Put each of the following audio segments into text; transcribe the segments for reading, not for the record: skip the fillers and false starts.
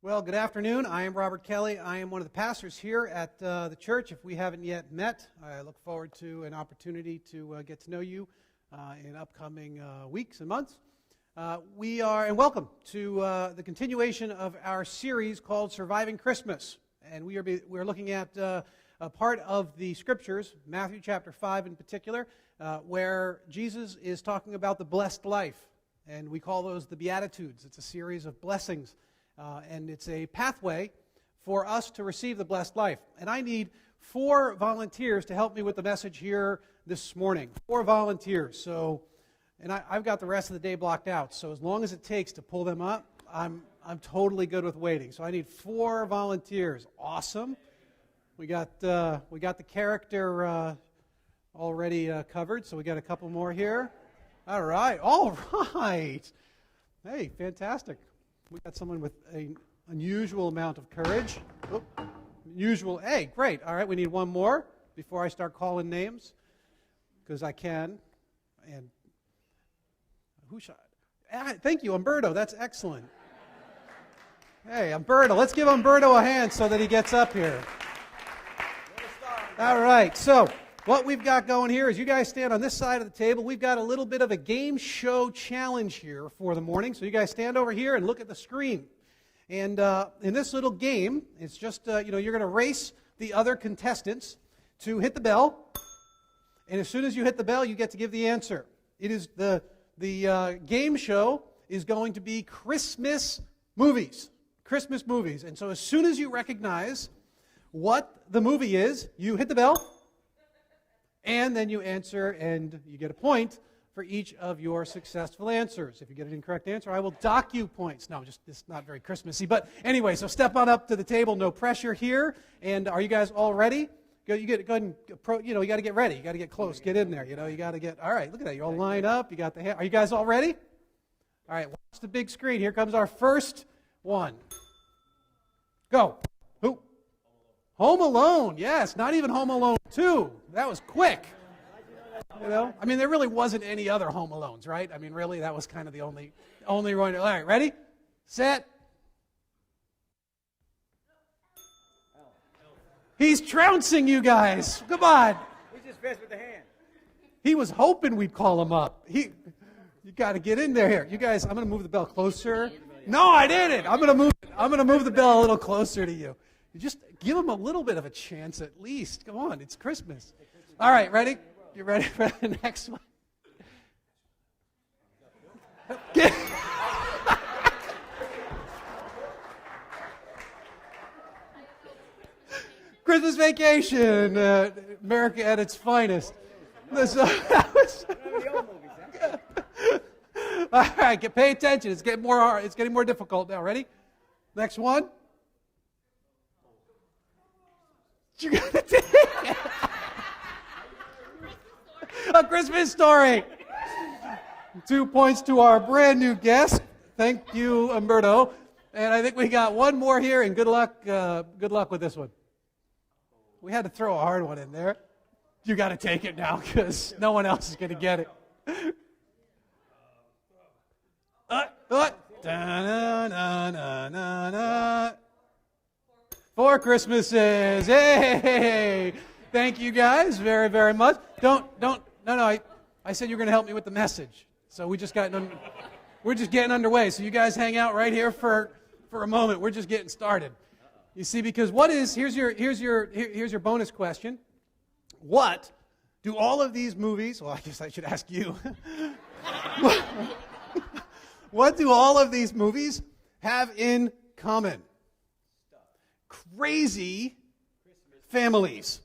Well, good afternoon. I am Robert Kelly. I am one of the pastors here at the church. If we haven't yet met, I look forward to an opportunity to get to know you in upcoming weeks and months. And welcome to the continuation of our series called Surviving Christmas. And we're looking at a part of the Scriptures, Matthew chapter 5 in particular, where Jesus is talking about the blessed life. And we call those the Beatitudes. It's a series of blessings. And it's a pathway for us to receive the blessed life. And I need 4 volunteers to help me with the message here this morning. 4 volunteers. And I've got the rest of the day blocked out. So as long as it takes to pull them up, I'm totally good with waiting. So I need 4 volunteers. Awesome. We got the character already covered. So we got a couple more here. All right. Hey, fantastic. We got someone with an unusual amount of courage. Hey, great. All right, we need one more before I start calling names, because I can. And thank you, Umberto. That's excellent. Hey, Umberto. Let's give Umberto a hand so that he gets up here. All right, so what we've got going here is you guys stand on this side of the table. We've got a little bit of a game show challenge here for the morning. So you guys stand over here and look at the screen. And in this little game, it's just, you're going to race the other contestants to hit the bell. And as soon as you hit the bell, you get to give the answer. It is the game show is going to be Christmas movies. Christmas movies. And so as soon as you recognize what the movie is, you hit the bell. And then you answer, and you get a point for each of your successful answers. If you get an incorrect answer, I will dock you points. No, it's not very Christmassy. But anyway, so step on up to the table. No pressure here. And are you guys all ready? Go ahead and you got to get ready. You got to get close. Get in there. You got to get. All right. Look at that. You all line up. You got the. Are you guys all ready? All right. Watch the big screen. Here comes our first one. Go. Who? Home Alone, yes, not even Home Alone 2. That was quick. I mean, there really wasn't any other Home Alones, right? I mean, really, that was kind of the only one. All right, ready? Set. He's trouncing you guys. Come on. He's just fast with the hand. He was hoping we'd call him up. You got to get in there here. You guys, I'm going to move the bell closer. No, I didn't. I'm going to move the bell a little closer to you. You just give them a little bit of a chance at least. Come on, it's Christmas. All right, ready? You ready for the next one? Christmas Vacation, America at its finest. All right, pay attention. It's getting more difficult now. Ready? Next one. You got to take A Christmas Story. 2 points to our brand new guest. Thank you, Umberto. And I think we got one more here, and good luck with this one. We had to throw a hard one in there. You got to take it now because no one else is going to get it. Da-na-na-na-na-na. 4 Christmases. Hey! Thank you guys very, very much. No, I said you were going to help me with the message. So we're just getting underway. So you guys hang out right here for a moment. We're just getting started. You see, because here's your bonus question. What do all of these movies, well, I guess I should ask you. What do all of these movies have in common? Crazy families.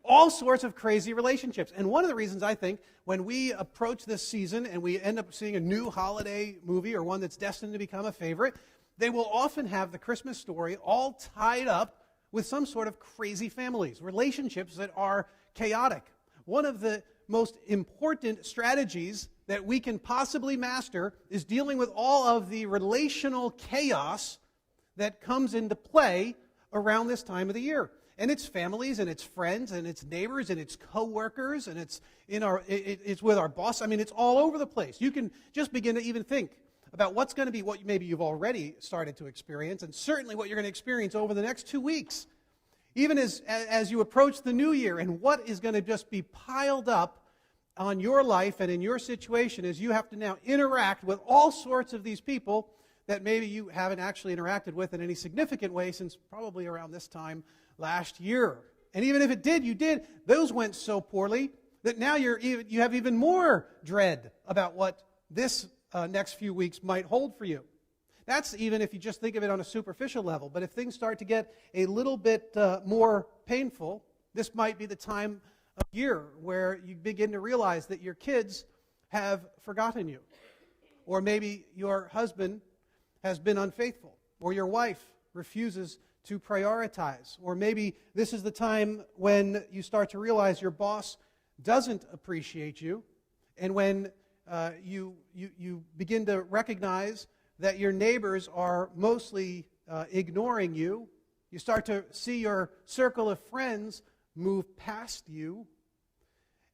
All sorts of crazy relationships. And one of the reasons I think when we approach this season and we end up seeing a new holiday movie or one that's destined to become a favorite, they will often have the Christmas story all tied up with some sort of crazy families, relationships that are chaotic. One of the most important strategies that we can possibly master is dealing with all of the relational chaos that comes into play around this time of the year. And it's families, and it's friends, and it's neighbors, and it's coworkers, and it's with our boss. I mean, it's all over the place. You can just begin to even think about what's going to be what maybe you've already started to experience, and certainly what you're going to experience over the next 2 weeks, even as you approach the new year, and what is going to just be piled up on your life and in your situation as you have to now interact with all sorts of these people that maybe you haven't actually interacted with in any significant way since probably around this time last year. And even if it did, those went so poorly that now you have even more dread about what this next few weeks might hold for you. That's even if you just think of it on a superficial level. But if things start to get a little bit more painful, this might be the time of year where you begin to realize that your kids have forgotten you. Or maybe your husband has been unfaithful. Or your wife refuses to prioritize. Or maybe this is the time when you start to realize your boss doesn't appreciate you. And when you begin to recognize that your neighbors are mostly ignoring you. You start to see your circle of friends move past you.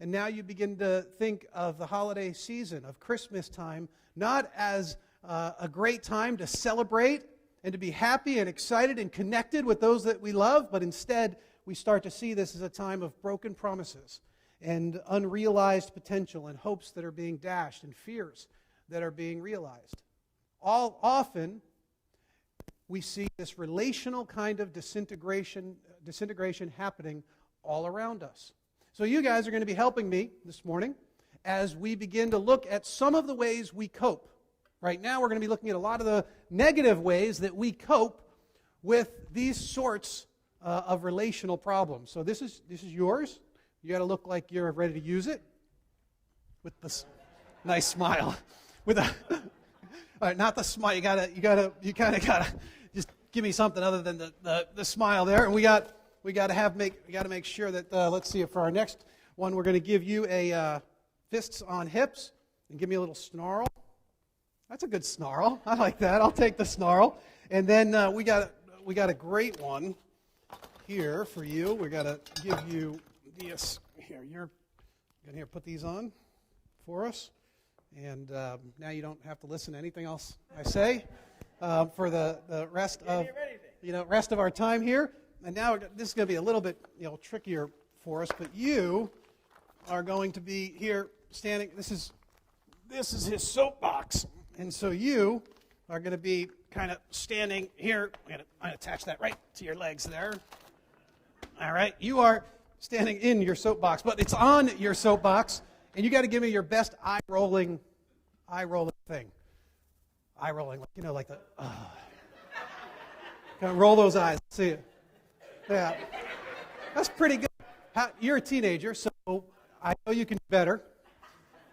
And now you begin to think of the holiday season, of Christmas time, not as a great time to celebrate and to be happy and excited and connected with those that we love, but instead we start to see this as a time of broken promises and unrealized potential and hopes that are being dashed and fears that are being realized. Often, we see this relational kind of disintegration happening all around us. So you guys are going to be helping me this morning as we begin to look at some of the ways we cope. Right now, we're going to be looking at a lot of the negative ways that we cope with these sorts of relational problems. So this is yours. You got to look like you're ready to use it with this nice smile. With a all right, not the smile. You kind of gotta just give me something other than the smile there. And we got to make sure that let's see, for our next one, we're going to give you a fists on hips and give me a little snarl. That's a good snarl. I like that. I'll take the snarl. And then we got a great one here for you. We got to give you this here. You're going to put these on for us. And now you don't have to listen to anything else I say for the rest of our time here. And now this is going to be a little bit trickier for us. But you are going to be here standing. This is his soapbox, and so you are going to be kind of standing here. I'm going to attach that right to your legs there. All right, you are standing in your soapbox, but it's on your soapbox. And you got to give me your best eye-rolling thing. Eye-rolling, like the... Kind of roll those eyes. See it. Yeah. That's pretty good. You're a teenager, so I know you can do better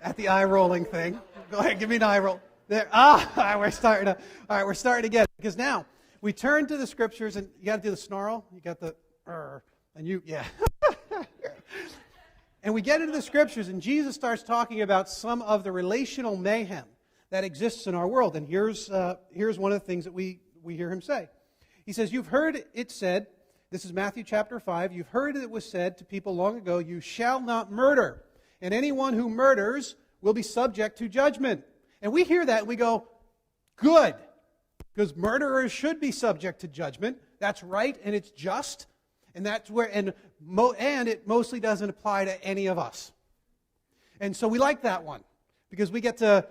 at the eye-rolling thing. Go ahead, give me an eye roll. There. We're starting to get it. Because now, we turn to the Scriptures, and you got to do the snarl. You got the... yeah. And we get into the Scriptures, and Jesus starts talking about some of the relational mayhem that exists in our world. And here's one of the things that we hear him say. He says, "You've heard it said," this is Matthew chapter 5, "you've heard it was said to people long ago, 'You shall not murder, and anyone who murders will be subject to judgment.'" And we hear that, and we go, good, because murderers should be subject to judgment. That's right, and it's just. And that's where, and it mostly doesn't apply to any of us. And so we like that one because we get to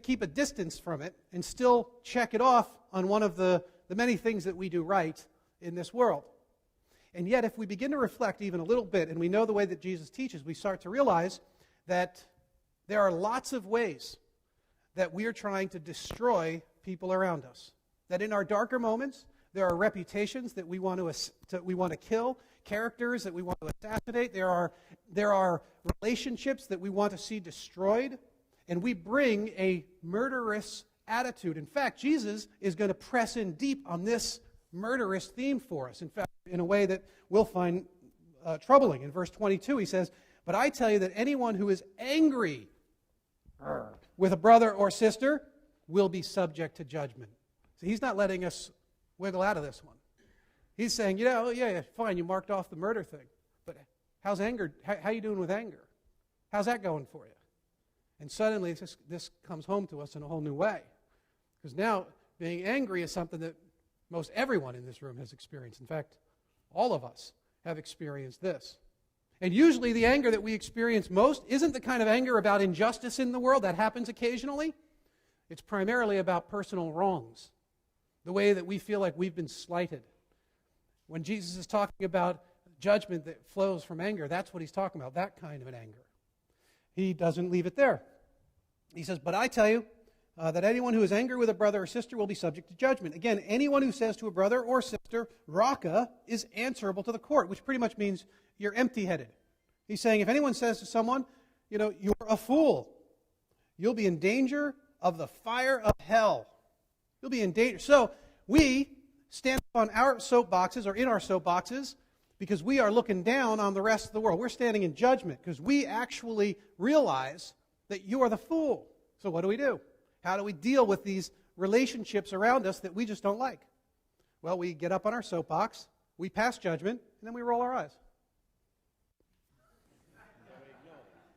keep a distance from it and still check it off on one of the many things that we do right in this world. And yet, if we begin to reflect even a little bit, and we know the way that Jesus teaches, we start to realize that there are lots of ways that we are trying to destroy people around us. That in our darker moments, there are reputations that we want to kill, characters that we want to assassinate. There are relationships that we want to see destroyed, and we bring a murderous attitude. In fact, Jesus is going to press in deep on this murderous theme for us. In fact, in a way that we'll find troubling. In verse 22, he says, "But I tell you that anyone who is angry with a brother or sister will be subject to judgment." So he's not letting us wiggle out of this one. He's saying, yeah, fine, you marked off the murder thing, but how's anger? How you doing with anger? How's that going for you? And suddenly this comes home to us in a whole new way. Because now being angry is something that most everyone in this room has experienced. In fact, all of us have experienced this. And usually the anger that we experience most isn't the kind of anger about injustice in the world. That happens occasionally. It's primarily about personal wrongs, the way that we feel like we've been slighted. When Jesus is talking about judgment that flows from anger, that's what he's talking about, that kind of an anger. He doesn't leave it there. He says, but I tell you that anyone who is angry with a brother or sister will be subject to judgment. Again, anyone who says to a brother or sister, Raka, is answerable to the court, which pretty much means you're empty-headed. He's saying if anyone says to someone, you're a fool, you'll be in danger of the fire of hell. You'll be in danger. So we stand on our soapboxes or in our soapboxes because we are looking down on the rest of the world. We're standing in judgment because we actually realize that you are the fool. So what do? How do we deal with these relationships around us that we just don't like? Well, we get up on our soapbox, we pass judgment, and then we roll our eyes.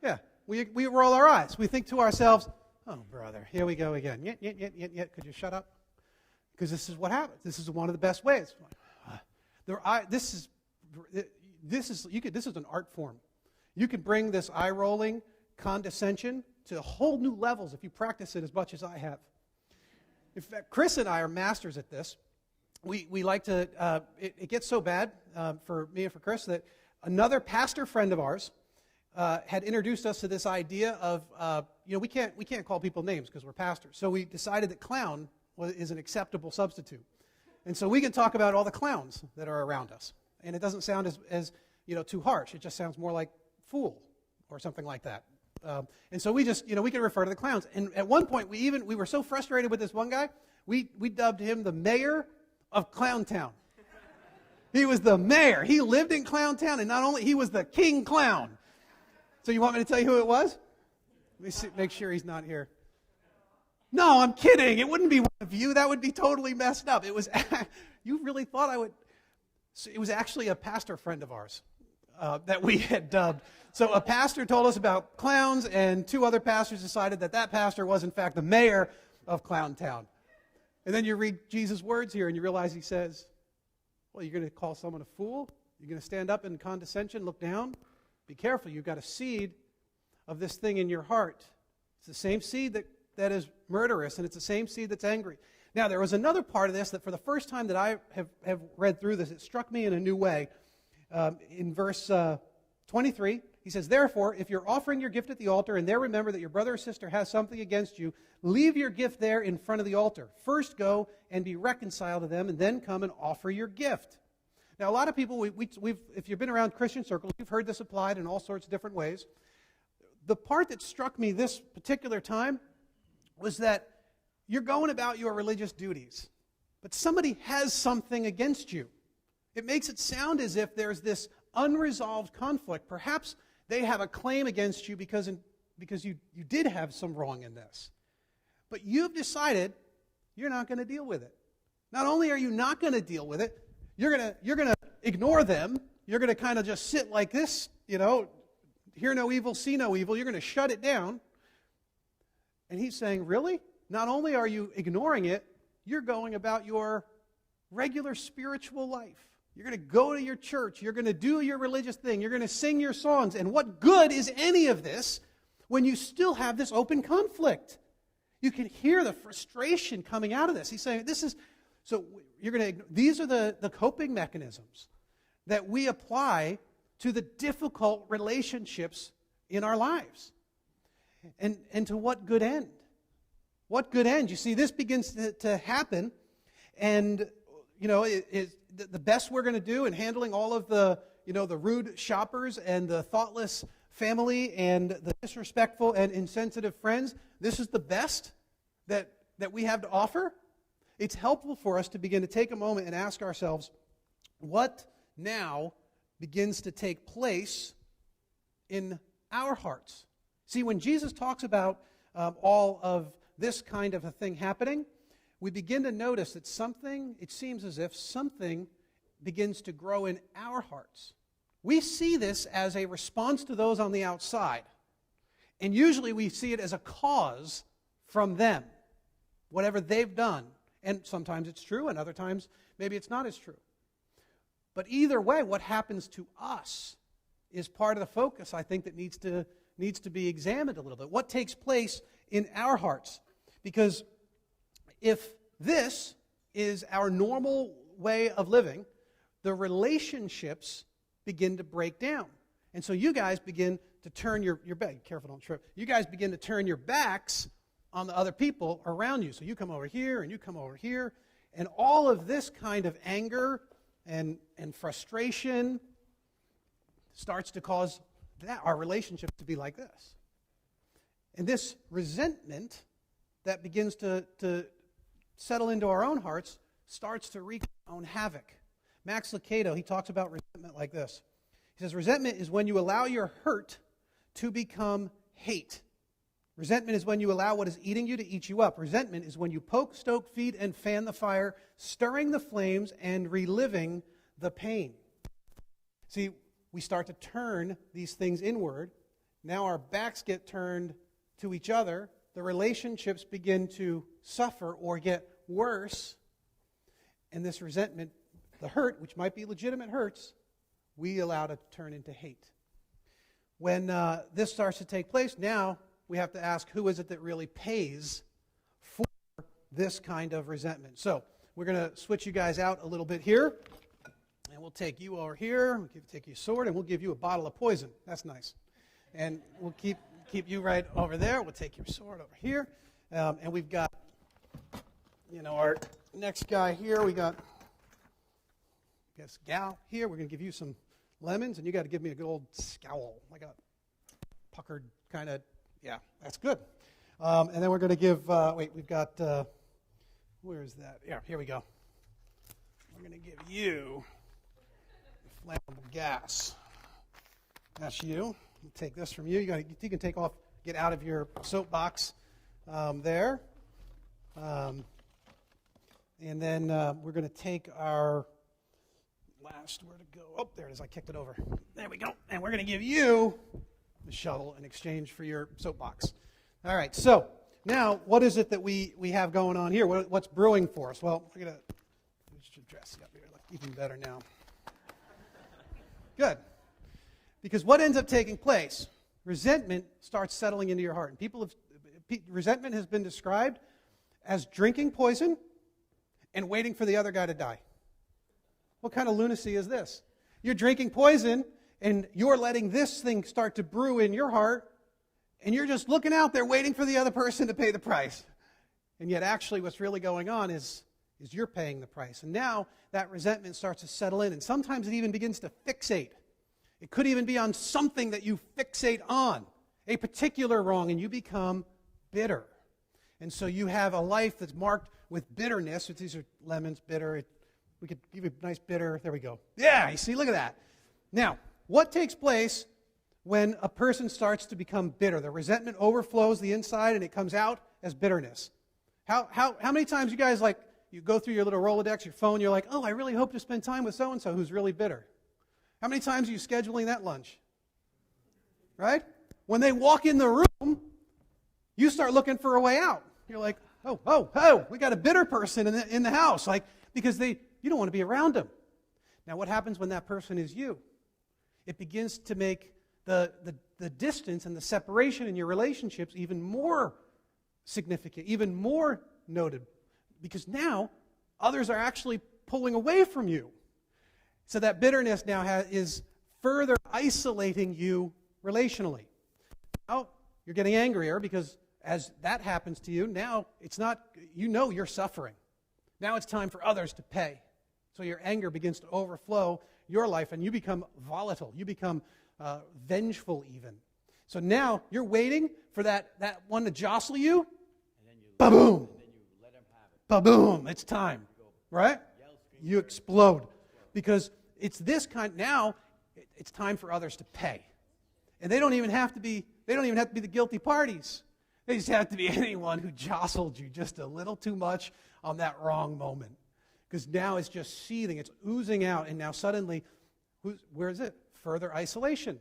Yeah, we roll our eyes. We think to ourselves, oh, brother, here we go again. Yet. Could you shut up? Because this is what happens. This is one of the best ways. This is an art form. You can bring this eye-rolling condescension to whole new levels if you practice it as much as I have. In fact, Chris and I are masters at this. We like to, it gets so bad for me and for Chris that another pastor friend of ours had introduced us to this idea of, we can't call people names because we're pastors. So we decided that clown is an acceptable substitute. And so we can talk about all the clowns that are around us. And it doesn't sound as too harsh. It just sounds more like fool or something like that. And so we just, we can refer to the clowns. And at one point, we were so frustrated with this one guy, we dubbed him the mayor of Clowntown. He was the mayor. He lived in Clowntown, and not only, he was the king clown. So you want me to tell you who it was? Let me make sure he's not here. No, I'm kidding. It wouldn't be one of you. That would be totally messed up. It was, you really thought I would, it was actually a pastor friend of ours that we had dubbed. So a pastor told us about clowns, and two other pastors decided that pastor was, in fact, the mayor of Clowntown. And then you read Jesus' words here, and you realize he says, well, you're going to call someone a fool? You're going to stand up in condescension, look down? Be careful. You've got a seed of this thing in your heart. It's the same seed that is murderous, and it's the same seed that's angry. Now, there was another part of this that for the first time that I have read through this, it struck me in a new way. In verse 23, he says, therefore, if you're offering your gift at the altar and there remember that your brother or sister has something against you, leave your gift there in front of the altar. First go and be reconciled to them, and then come and offer your gift. Now, a lot of people, if you've been around Christian circles, you've heard this applied in all sorts of different ways. The part that struck me this particular time was that you're going about your religious duties, but somebody has something against you. It makes it sound as if there's this unresolved conflict. Perhaps they have a claim against you because you did have some wrong in this. But you've decided you're not going to deal with it. Not only are you not going to deal with it, you're going to ignore them. You're going to kind of just sit like this, hear no evil, see no evil. You're going to shut it down. And he's saying, really? Not only are you ignoring it, you're going about your regular spiritual life. You're going to go to your church. You're going to do your religious thing. You're going to sing your songs. And what good is any of this when you still have this open conflict? You can hear the frustration coming out of this. He's saying, these are the coping mechanisms that we apply to the difficult relationships in our lives. And to what good end? What good end? You see, this begins to happen, and the best we're going to do in handling all of the rude shoppers and the thoughtless family and the disrespectful and insensitive friends. This is the best that we have to offer. It's helpful for us to begin to take a moment and ask ourselves, what now begins to take place in our hearts? See, when Jesus talks about all of this kind of a thing happening, we begin to notice that it seems as if something begins to grow in our hearts. We see this as a response to those on the outside. And usually we see it as a cause from them. whatever they've done. And sometimes it's true, and other times maybe it's not as true. But either way, what happens to us is part of the focus, I think, that needs to be examined a little bit. What takes place in our hearts? Because if this is our normal way of living, the relationships begin to break down. And so you guys begin to turn your back. Careful, don't trip. You guys begin to turn your backs on the other people around you. So you come over here and you come over here. And all of this kind of anger and frustration starts to cause our relationship to be like this. And this resentment that begins to settle into our own hearts starts to wreak its own havoc. Max Lucado, he talks about resentment like this. He says, resentment is when you allow your hurt to become hate. Resentment is when you allow what is eating you to eat you up. Resentment is when you poke, stoke, feed, and fan the fire, stirring the flames and reliving the pain. See, we start to turn these things inward. Now our backs get turned to each other. The relationships begin to suffer or get worse. And this resentment, the hurt, which might be legitimate hurts, we allow to turn into hate. When this starts to take place, now we have to ask, who is it that really pays for this kind of resentment? So we're going to switch you guys out a little bit here. And we'll take you over here. We'll take you a sword, and we'll give you a bottle of poison. That's nice. And we'll keep you right over there. We'll take your sword over here. And we've got, our next guy here. We got this gal here. We're going to give you some lemons, and you got to give me a good old scowl, like a puckered kind of, yeah, that's good. And then we're going to give, we've got, where is that? Yeah, here we go. We're going to give you flammable gas. That's you. We'll take this from you. You can take off, get out of your soapbox there. And then we're going to take our last, where to go? Oh, there it is. I kicked it over. There we go. And we're going to give you the shovel in exchange for your soapbox. All right. So now, what is it that we have going on here? What's brewing for us? Well, we're going to dress you up here. Look even better now. Good. Because what ends up taking place? Resentment starts settling into your heart. And resentment has been described as drinking poison and waiting for the other guy to die. What kind of lunacy is this? You're drinking poison and you're letting this thing start to brew in your heart, and you're just looking out there waiting for the other person to pay the price. And yet actually what's really going on is you're paying the price. And now that resentment starts to settle in, and sometimes it even begins to fixate. It could even be on something that you fixate on, a particular wrong, and you become bitter. And so you have a life that's marked with bitterness. These are lemons, bitter. We could give you a nice bitter. There we go. Yeah, you see, look at that. Now, what takes place when a person starts to become bitter? The resentment overflows the inside and it comes out as bitterness. How many times you guys, you go through your little Rolodex, your phone, you're like, oh, I really hope to spend time with so-and-so who's really bitter. How many times are you scheduling that lunch? Right? When they walk in the room, you start looking for a way out. You're like, oh, we got a bitter person in the house, because you don't want to be around them. Now, what happens when that person is you? It begins to make the distance and the separation in your relationships even more significant, even more noted, because now others are actually pulling away from you. So that bitterness now is further isolating you relationally. Now you're getting angrier because as that happens to you, now it's not, you're suffering. Now it's time for others to pay. So your anger begins to overflow your life and you become volatile. You become vengeful even. So now you're waiting for that one to jostle you. Ba-boom! Ba-boom! It's time. Right? You explode. Because it's this kind, now it's time for others to pay. And they don't even have to be the guilty parties. They just have to be anyone who jostled you just a little too much on that wrong moment. Because now it's just seething, it's oozing out, and now suddenly, where is it? Further isolation.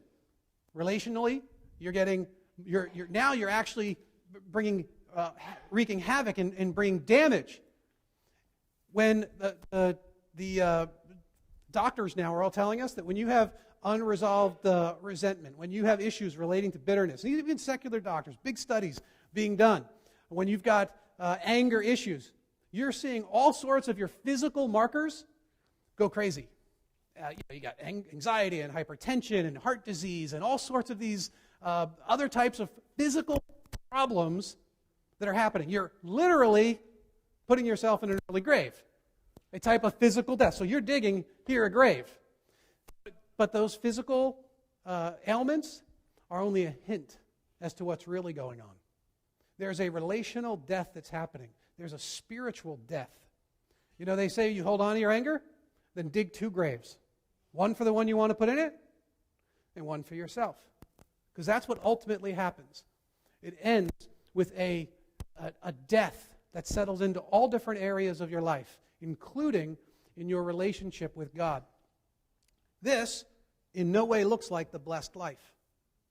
Relationally, you're actually bringing wreaking havoc and bringing damage. When the doctors now are all telling us that when you have unresolved resentment, when you have issues relating to bitterness, and even secular doctors, big studies being done, when you've got anger issues, you're seeing all sorts of your physical markers go crazy. You got anxiety and hypertension and heart disease and all sorts of these other types of physical problems that are happening. You're literally putting yourself in an early grave, a type of physical death. So you're digging here a grave. But those physical ailments are only a hint as to what's really going on. There's a relational death that's happening. There's a spiritual death. You know, they say you hold on to your anger, then dig 2 graves. One for the one you want to put in it, and one for yourself. Because that's what ultimately happens. It ends with a death that settles into all different areas of your life, including in your relationship with God. This in no way looks like the blessed life.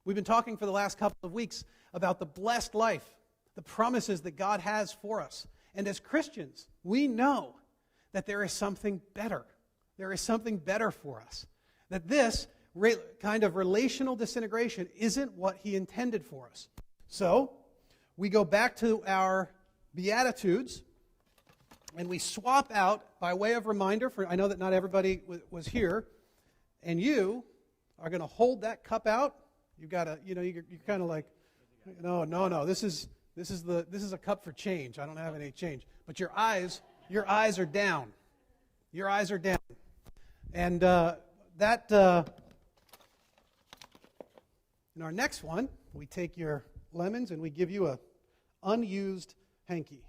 We've been talking for the last couple of weeks about the blessed life, the promises that God has for us. And as Christians, we know that there is something better. There is something better for us. That this kind of relational disintegration isn't what He intended for us. So, we go back to our Beatitudes, and we swap out, by way of reminder, I know that not everybody was here, and you are going to hold that cup out. You've got to, you're kind of like, no, this is a cup for change. I don't have any change. But your eyes are down. Your eyes are down. And in our next one, we take your lemons and we give you a unused hanky.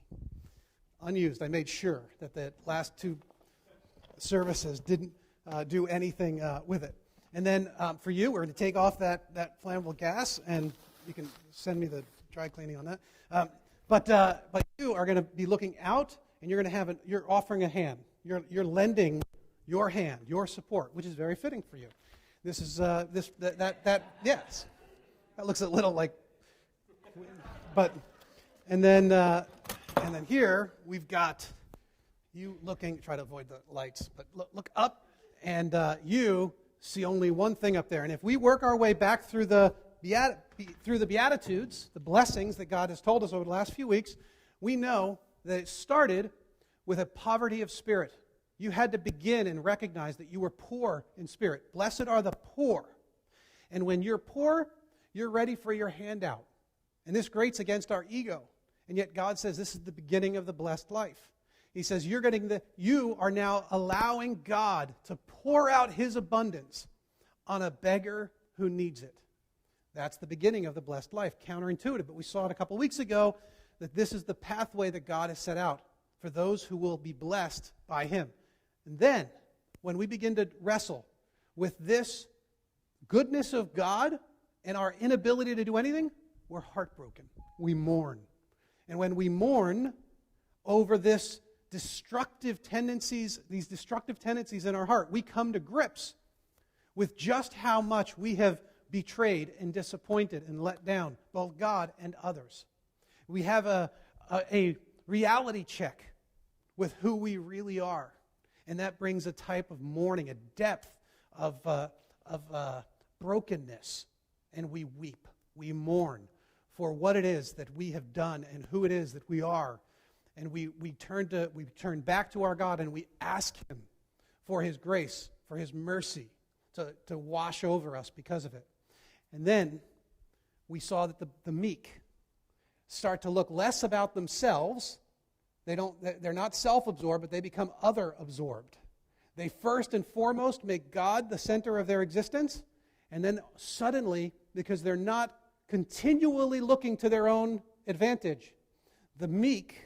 Unused. I made sure that the last 2 services didn't do anything with it. And then for you, we're going to take off that flammable gas, and you can send me the dry cleaning on that. But you are going to be looking out, and you're going to have you're offering a hand. You're lending your hand, your support, which is very fitting for you. This is yes. That looks a little like, but and then here we've got you looking. Try to avoid the lights, but look up, and you see only one thing up there. And if we work our way back through the Beatitudes, the blessings that God has told us over the last few weeks, we know that it started with a poverty of spirit. You had to begin and recognize that you were poor in spirit. Blessed are the poor. And when you're poor, you're ready for your handout. And this grates against our ego. And yet God says this is the beginning of the blessed life. He says you are now allowing God to pour out His abundance on a beggar who needs it. That's the beginning of the blessed life. Counterintuitive, but we saw it a couple weeks ago that this is the pathway that God has set out for those who will be blessed by Him. And then, when we begin to wrestle with this goodness of God and our inability to do anything, we're heartbroken. We mourn. And when we mourn over these destructive tendencies in our heart, we come to grips with just how much we have betrayed and disappointed and let down both God and others. We have a reality check with who we really are. And that brings a type of mourning, a depth of brokenness. And we weep. We mourn for what it is that we have done and who it is that we are. And we turn back to our God and we ask Him for His grace, for His mercy to wash over us because of it. And then we saw that the meek start to look less about themselves. They're not self-absorbed, but they become other-absorbed. They first and foremost make God the center of their existence, and then suddenly, because they're not continually looking to their own advantage, the meek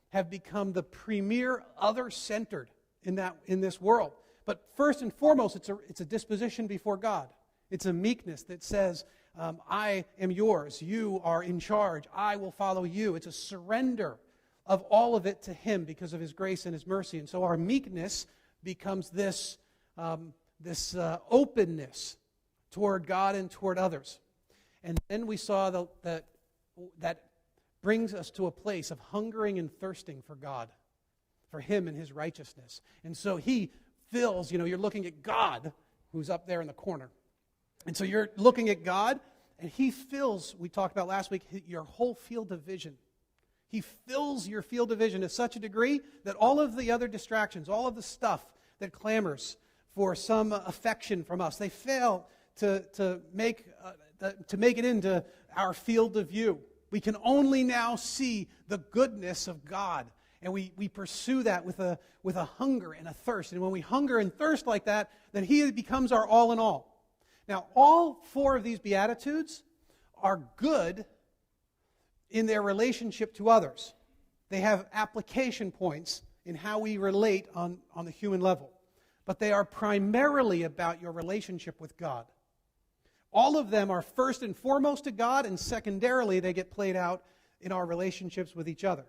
have become the premier other-centered in this world. But first and foremost, it's a disposition before God. It's a meekness that says, I am yours, you are in charge, I will follow you. It's a surrender of all of it to Him because of His grace and His mercy. And so our meekness becomes this openness toward God and toward others. And then we saw that brings us to a place of hungering and thirsting for God, for Him and His righteousness. And so He fills, you're looking at God, who's up there in the corner. And so you're looking at God, and He fills, we talked about last week, your whole field of vision. He fills your field of vision to such a degree that all of the other distractions, all of the stuff that clamors for some affection from us, they fail to make it into our field of view. We can only now see the goodness of God, and we pursue that with a hunger and a thirst. And when we hunger and thirst like that, then He becomes our all in all. Now, all 4 of these Beatitudes are good in their relationship to others. They have application points in how we relate on the human level. But they are primarily about your relationship with God. All of them are first and foremost to God, and secondarily they get played out in our relationships with each other.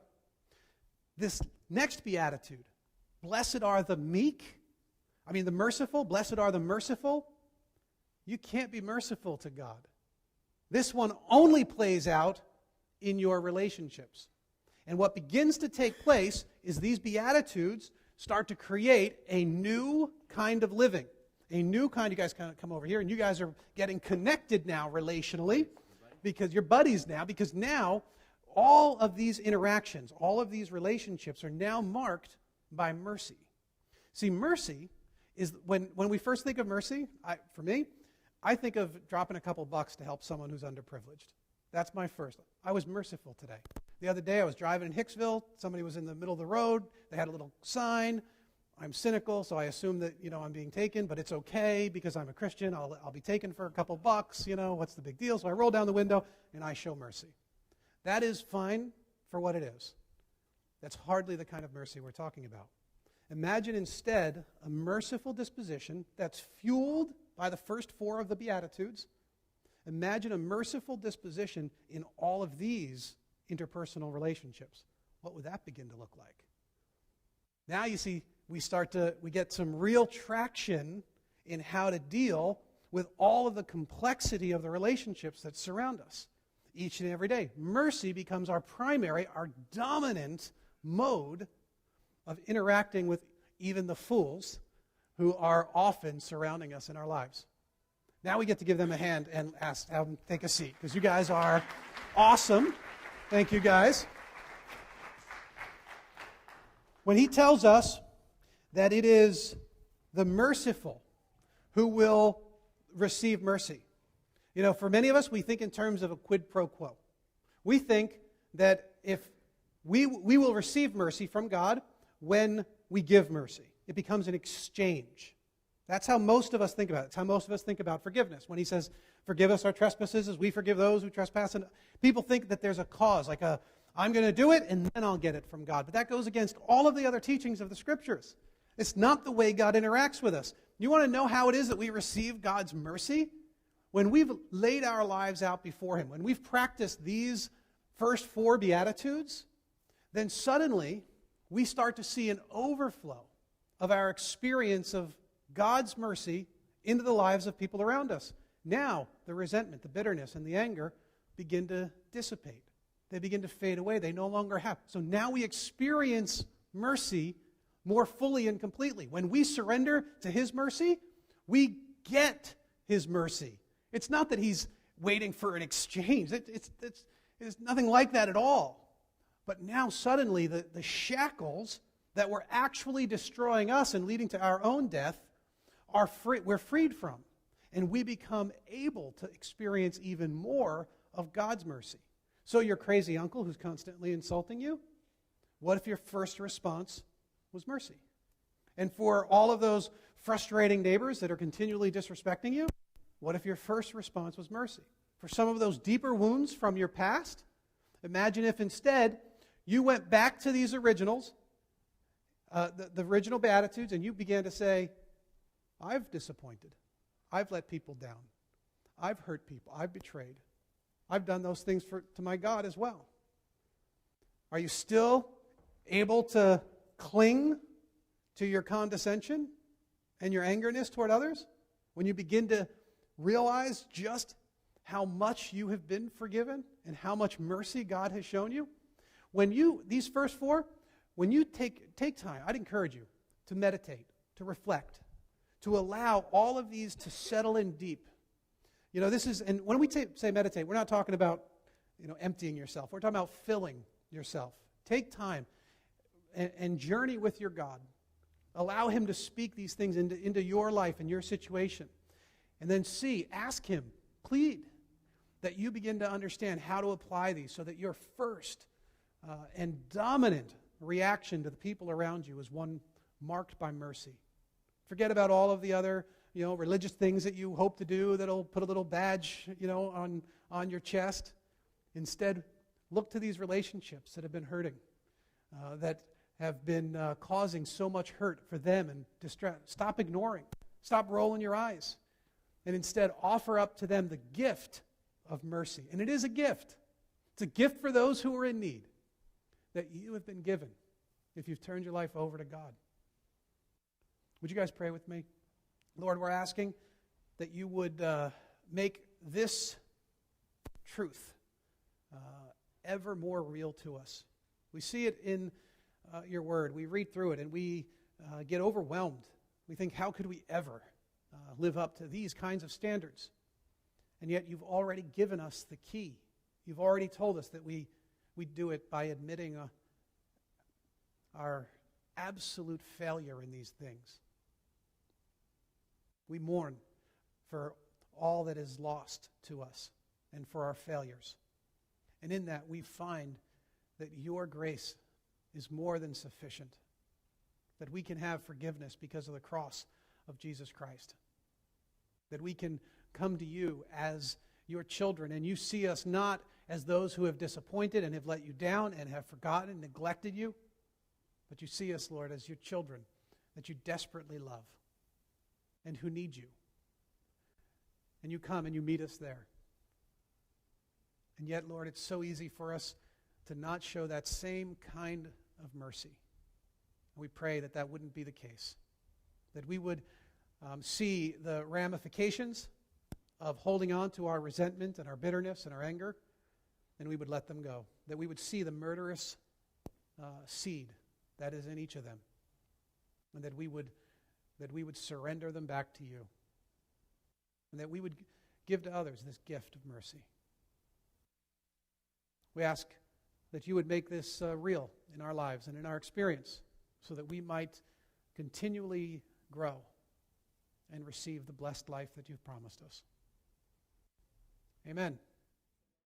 This next beatitude, blessed are the merciful, blessed are the merciful. You can't be merciful to God. This one only plays out in your relationships. And what begins to take place is these beatitudes start to create a new kind of living. A new kind, you guys kind of come over here, and you guys are getting connected now relationally, because you're buddies now, because now all of these interactions, all of these relationships are now marked by mercy. See, mercy is, when we first think of mercy, for me, I think of dropping a couple bucks to help someone who's underprivileged. That's my first. I was merciful today. The other day I was driving in Hicksville, somebody was in the middle of the road, they had a little sign. I'm cynical, so I assume that, I'm being taken, but it's okay because I'm a Christian. I'll be taken for a couple bucks, what's the big deal? So I roll down the window and I show mercy. That is fine for what it is. That's hardly the kind of mercy we're talking about. Imagine instead a merciful disposition that's fueled by the first 4 of the Beatitudes. Imagine a merciful disposition in all of these interpersonal relationships. What would that begin to look like? Now you see, we get some real traction in how to deal with all of the complexity of the relationships that surround us each and every day. Mercy becomes our primary, our dominant mode of interacting with even the fools who are often surrounding us in our lives. Now we get to give them a hand and have them take a seat, because you guys are awesome. Thank you, guys. When he tells us that it is the merciful who will receive mercy. For many of us, we think in terms of a quid pro quo. We think that if we will receive mercy from God when we give mercy. It becomes an exchange. That's how most of us think about it. It's how most of us think about forgiveness. When he says, forgive us our trespasses as we forgive those who trespass. And people think that there's a cause, like I'm going to do it and then I'll get it from God. But that goes against all of the other teachings of the Scriptures. It's not the way God interacts with us. You want to know how it is that we receive God's mercy? When we've laid our lives out before Him, when we've practiced these first 4 Beatitudes, then suddenly we start to see an overflow of our experience of God's mercy into the lives of people around us. Now, the resentment, the bitterness, and the anger begin to dissipate. They begin to fade away. They no longer have. So now we experience mercy more fully and completely. When we surrender to His mercy, we get His mercy. It's not that He's waiting for an exchange. It's nothing like that at all. But now suddenly the shackles that were actually destroying us and leading to our own death we're freed from. And we become able to experience even more of God's mercy. So your crazy uncle who's constantly insulting you, what if your first response was mercy? And for all of those frustrating neighbors that are continually disrespecting you, what if your first response was mercy? For some of those deeper wounds from your past, imagine if instead you went back to these originals, the original Beatitudes, and you began to say, I've disappointed. I've let people down. I've hurt people. I've betrayed. I've done those things to my God as well. Are you still able to cling to your condescension and your angerness toward others when you begin to realize just how much you have been forgiven and how much mercy God has shown you? These first four, when you take time, I'd encourage you to meditate, to reflect, to allow all of these to settle in deep. And when we say meditate, we're not talking about, emptying yourself. We're talking about filling yourself. Take time and journey with your God. Allow Him to speak these things into your life and your situation. And then ask Him, plead, that you begin to understand how to apply these so that your first and dominant reaction to the people around you is one marked by mercy. Forget about all of the other, religious things that you hope to do that'll put a little badge, on your chest. Instead, look to these relationships that have been hurting, that have been causing so much hurt for them and distress. Stop ignoring. Stop rolling your eyes. And instead, offer up to them the gift of mercy. And it is a gift. It's a gift for those who are in need that you have been given if you've turned your life over to God. Would you guys pray with me? Lord, we're asking that you would make this truth ever more real to us. We see it in your word. We read through it and we get overwhelmed. We think, how could we ever live up to these kinds of standards? And yet you've already given us the key. You've already told us that we do it by admitting our absolute failure in these things. We mourn for all that is lost to us and for our failures. And in that we find that your grace is more than sufficient, that we can have forgiveness because of the cross of Jesus Christ, that we can come to you as your children, and you see us not as those who have disappointed and have let you down and have forgotten and neglected you, but you see us, Lord, as your children that you desperately love and who need you. And you come and you meet us there. And yet, Lord, it's so easy for us to not show that same kind of mercy. And we pray that that wouldn't be the case, that we would see the ramifications of holding on to our resentment and our bitterness and our anger, and we would let them go, that we would see the murderous seed that is in each of them, and that we would surrender them back to you, and that we would give to others this gift of mercy. We ask that you would make this real in our lives and in our experience so that we might continually grow and receive the blessed life that you've promised us. Amen.